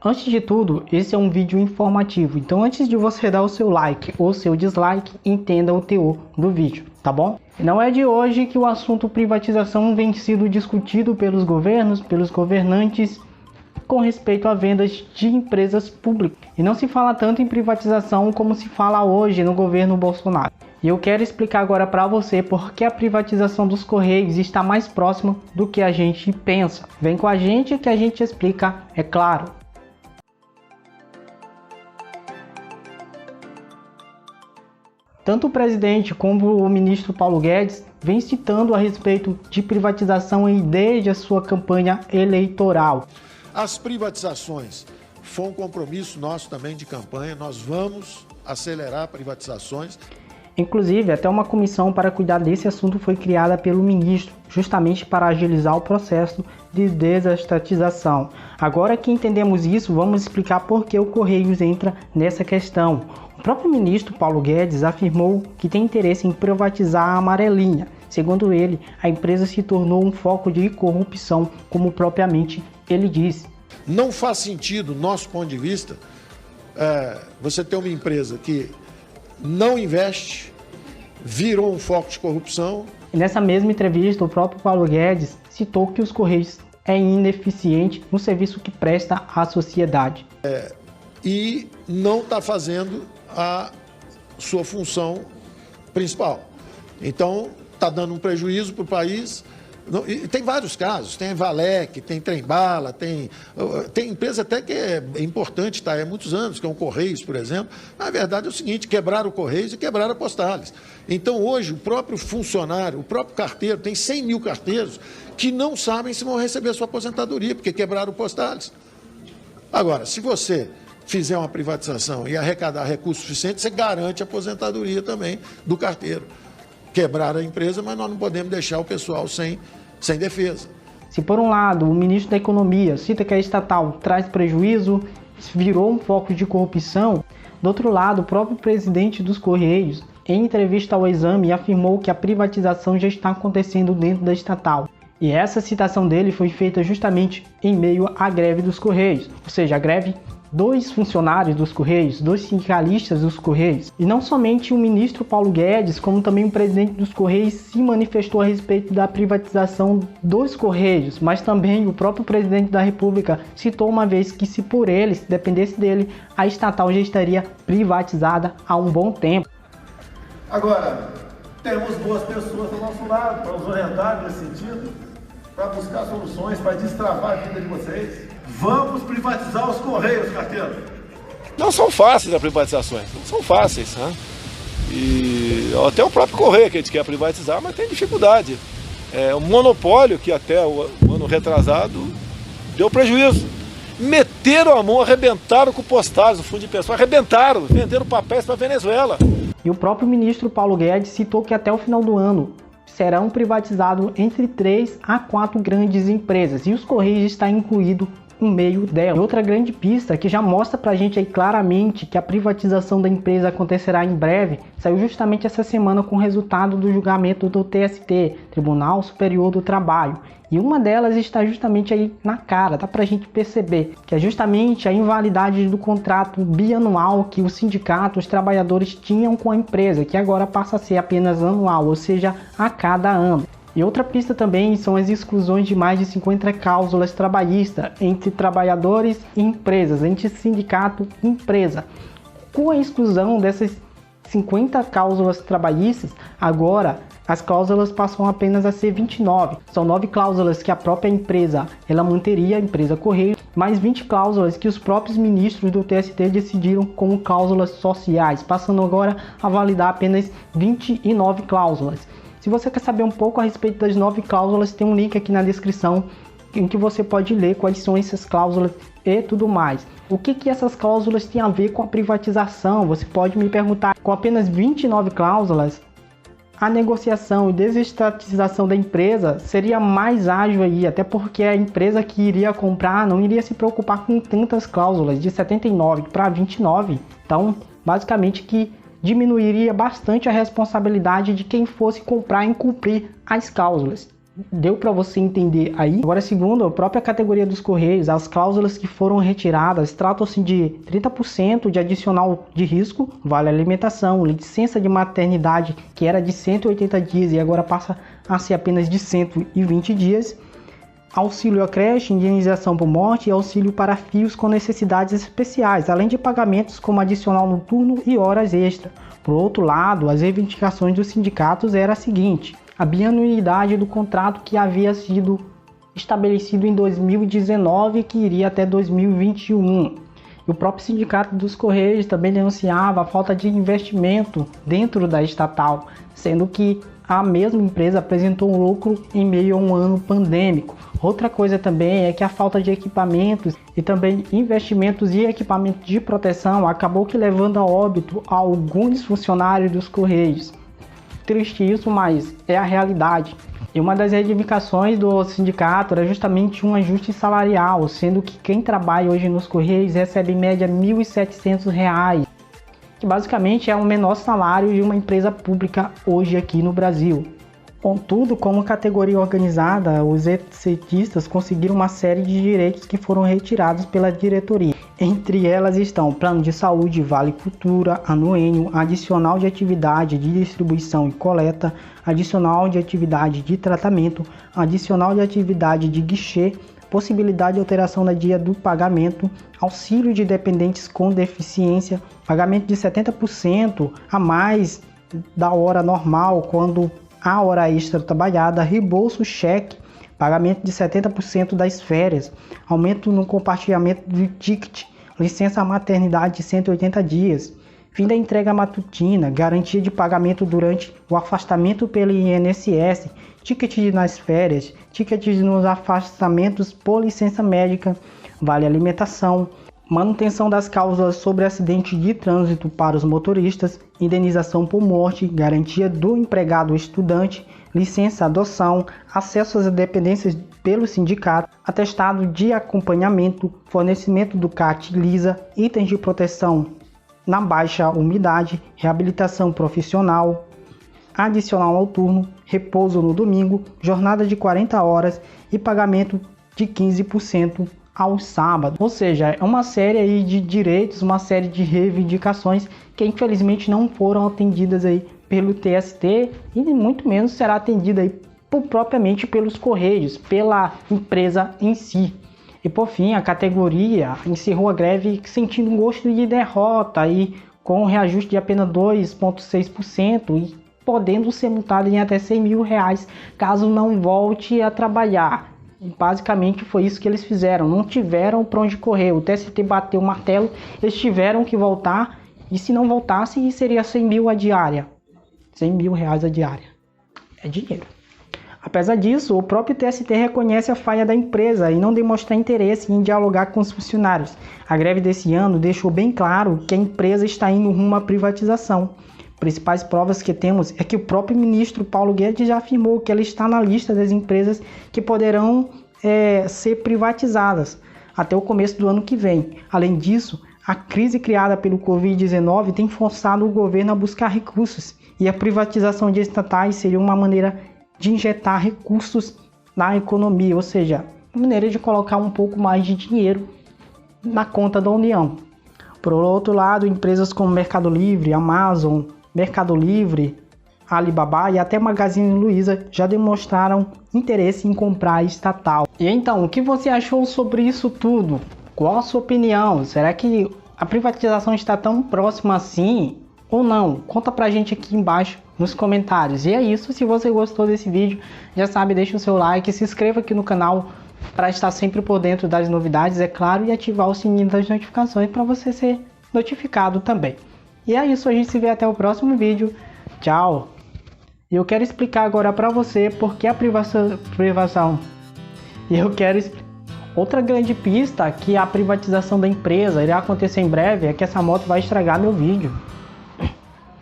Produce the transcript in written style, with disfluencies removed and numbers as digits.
Antes de tudo, esse é um vídeo informativo, então antes de você dar o seu like ou seu dislike, entenda o teor do vídeo, tá bom? Não é de hoje que o assunto privatização vem sendo discutido pelos governos, pelos governantes, com respeito a vendas de empresas públicas. E não se fala tanto em privatização como se fala hoje no governo Bolsonaro. E eu quero explicar agora para você por que a privatização dos Correios está mais próxima do que a gente pensa. Vem com a gente que a gente explica, é claro. Tanto o presidente como o ministro Paulo Guedes vem citando a respeito de privatização desde a sua campanha eleitoral. As privatizações foi um compromisso nosso também de campanha, nós vamos acelerar privatizações. Inclusive, até uma comissão para cuidar desse assunto foi criada pelo ministro, justamente para agilizar o processo de desestatização. Agora que entendemos isso, vamos explicar por que o Correios entra nessa questão. O próprio ministro Paulo Guedes afirmou que tem interesse em privatizar a Amarelinha. Segundo ele, a empresa se tornou um foco de corrupção, como propriamente ele disse. Não faz sentido, nosso ponto de vista, você ter uma empresa que não investe, virou um foco de corrupção. E nessa mesma entrevista, o próprio Paulo Guedes citou que os Correios é ineficiente no serviço que presta à sociedade. E não está fazendo a sua função principal. Então, está dando um prejuízo para o país. E tem vários casos, tem a Valec, tem Trembala, tem empresa até que é importante, está há muitos anos, que é o Correios, por exemplo. Na verdade é o seguinte, quebraram o Correios e quebraram a Postales. Então hoje o próprio funcionário, o próprio carteiro, tem 100 mil carteiros que não sabem se vão receber a sua aposentadoria, porque quebraram o Postales. Agora, se você fizer uma privatização e arrecadar recursos suficientes, você garante a aposentadoria também do carteiro. Quebrar a empresa, mas nós não podemos deixar o pessoal sem defesa. Se por um lado o ministro da Economia cita que a estatal traz prejuízo, virou um foco de corrupção, do outro lado o próprio presidente dos Correios, em entrevista ao Exame, afirmou que a privatização já está acontecendo dentro da estatal. E essa citação dele foi feita justamente em meio à greve dos Correios, ou seja, a greve dos funcionários dos Correios, dos sindicalistas dos Correios. E não somente o ministro Paulo Guedes, como também o presidente dos Correios se manifestou a respeito da privatização dos Correios, mas também o próprio presidente da República citou uma vez que se por ele, se dependesse dele, a estatal já estaria privatizada há um bom tempo. Agora, temos boas pessoas do nosso lado para nos orientar nesse sentido, para buscar soluções, para destravar a vida de vocês. Vamos privatizar os Correios, carteiro. Não são fáceis as privatizações, não são fáceis, né? E até o próprio Correio que a gente quer privatizar, mas tem dificuldade. O monopólio que até o ano retrasado deu prejuízo. Meteram a mão, arrebentaram com Postales, o fundo de pensão, arrebentaram, venderam papéis para a Venezuela. E o próprio ministro Paulo Guedes citou que até o final do ano serão privatizados entre 3 a 4 grandes empresas e os Correios está incluído no meio dela. E outra grande pista que já mostra pra gente aí claramente que a privatização da empresa acontecerá em breve, saiu justamente essa semana com o resultado do julgamento do TST, Tribunal Superior do Trabalho. E uma delas está justamente aí na cara, dá pra gente perceber, que é justamente a invalidade do contrato bianual que o sindicato, os trabalhadores tinham com a empresa, que agora passa a ser apenas anual, ou seja, a cada ano. E outra pista também são as exclusões de mais de 50 cláusulas trabalhistas entre trabalhadores e empresas, entre sindicato e empresa. Com a exclusão dessas 50 cláusulas trabalhistas, agora as cláusulas passam apenas a ser 29. São 9 cláusulas que a própria empresa ela manteria, a empresa Correio, mais 20 cláusulas que os próprios ministros do TST decidiram como cláusulas sociais, passando agora a validar apenas 29 cláusulas. Se você quer saber um pouco a respeito das 9 cláusulas, tem um link aqui na descrição em que você pode ler quais são essas cláusulas e tudo mais. O que essas cláusulas têm a ver com a privatização? Você pode me perguntar. Com apenas 29 cláusulas, a negociação e desestatização da empresa seria mais ágil aí, até porque a empresa que iria comprar não iria se preocupar com tantas cláusulas, de 79 para 29. Então, basicamente que diminuiria bastante a responsabilidade de quem fosse comprar em cumprir as cláusulas. Deu para você entender aí? Agora, segundo a própria categoria dos Correios, as cláusulas que foram retiradas tratam-se de 30% de adicional de risco, vale alimentação, licença de maternidade que era de 180 dias e agora passa a ser apenas de 120 dias, auxílio à creche, indenização por morte e auxílio para filhos com necessidades especiais, além de pagamentos como adicional noturno e horas extra. Por outro lado, as reivindicações dos sindicatos era a seguinte: a bianuidade do contrato que havia sido estabelecido em 2019 que iria até 2021. E o próprio sindicato dos Correios também denunciava a falta de investimento dentro da estatal, sendo que a mesma empresa apresentou um lucro em meio a um ano pandêmico. Outra coisa também é que a falta de equipamentos e também investimentos e equipamentos de proteção acabou que levando a óbito a alguns funcionários dos Correios. Triste isso, mas é a realidade. E uma das reivindicações do sindicato era justamente um ajuste salarial, sendo que quem trabalha hoje nos Correios recebe em média R$ 1.700, que basicamente é o menor salário de uma empresa pública hoje aqui no Brasil. Contudo, como categoria organizada, os setistas conseguiram uma série de direitos que foram retirados pela diretoria. Entre elas estão plano de saúde, vale cultura, anuênio, adicional de atividade de distribuição e coleta, adicional de atividade de tratamento, adicional de atividade de guichê, possibilidade de alteração na dia do pagamento, auxílio de dependentes com deficiência, pagamento de 70% a mais da hora normal quando a hora extra trabalhada, reembolso cheque, pagamento de 70% das férias, aumento no compartilhamento do ticket, licença maternidade de 180 dias, fim da entrega matutina, garantia de pagamento durante o afastamento pelo INSS, ticket nas férias, tickets nos afastamentos por licença médica, vale alimentação, manutenção das cláusulas sobre acidente de trânsito para os motoristas, indenização por morte, garantia do empregado estudante, licença adoção, acesso às dependências pelo sindicato, atestado de acompanhamento, fornecimento do CAT Lisa, itens de proteção na baixa umidade, reabilitação profissional, adicional noturno, repouso no domingo, jornada de 40 horas e pagamento de 15% ao sábado. Ou seja, é uma série aí de direitos, uma série de reivindicações que infelizmente não foram atendidas aí pelo TST e muito menos será atendida aí propriamente pelos Correios, pela empresa em si. E por fim, a categoria encerrou a greve sentindo um gosto de derrota e com um reajuste de apenas 2,6% e podendo ser multada em até R$100 mil caso não volte a trabalhar. Basicamente foi isso que eles fizeram, não tiveram para onde correr, o TST bateu o martelo, eles tiveram que voltar e se não voltasse seria 100 mil a diária, R$100 mil a diária, é dinheiro. Apesar disso, o próprio TST reconhece a falha da empresa e não demonstra interesse em dialogar com os funcionários. A greve desse ano deixou bem claro que a empresa está indo rumo à privatização. Principais provas que temos é que o próprio ministro Paulo Guedes já afirmou que ela está na lista das empresas que poderão ser privatizadas até o começo do ano que vem. Além disso, a crise criada pelo Covid-19 tem forçado o governo a buscar recursos e a privatização de estatais seria uma maneira de injetar recursos na economia, ou seja, uma maneira de colocar um pouco mais de dinheiro na conta da União. Por outro lado, empresas como Mercado Livre, Amazon, Mercado Livre, Alibaba e até Magazine Luiza já demonstraram interesse em comprar a estatal. E então, o que você achou sobre isso tudo? Qual a sua opinião? Será que a privatização está tão próxima assim ou não? Conta pra gente aqui embaixo nos comentários. E é isso, se você gostou desse vídeo, já sabe, deixa o seu like, se inscreva aqui no canal para estar sempre por dentro das novidades, é claro, e ativar o sininho das notificações para você ser notificado também. E é isso, a gente se vê até o próximo vídeo. Tchau! E eu quero explicar agora para você porque a privação. E eu quero outra grande pista que a privatização da empresa irá acontecer em breve é que essa moto vai estragar meu vídeo.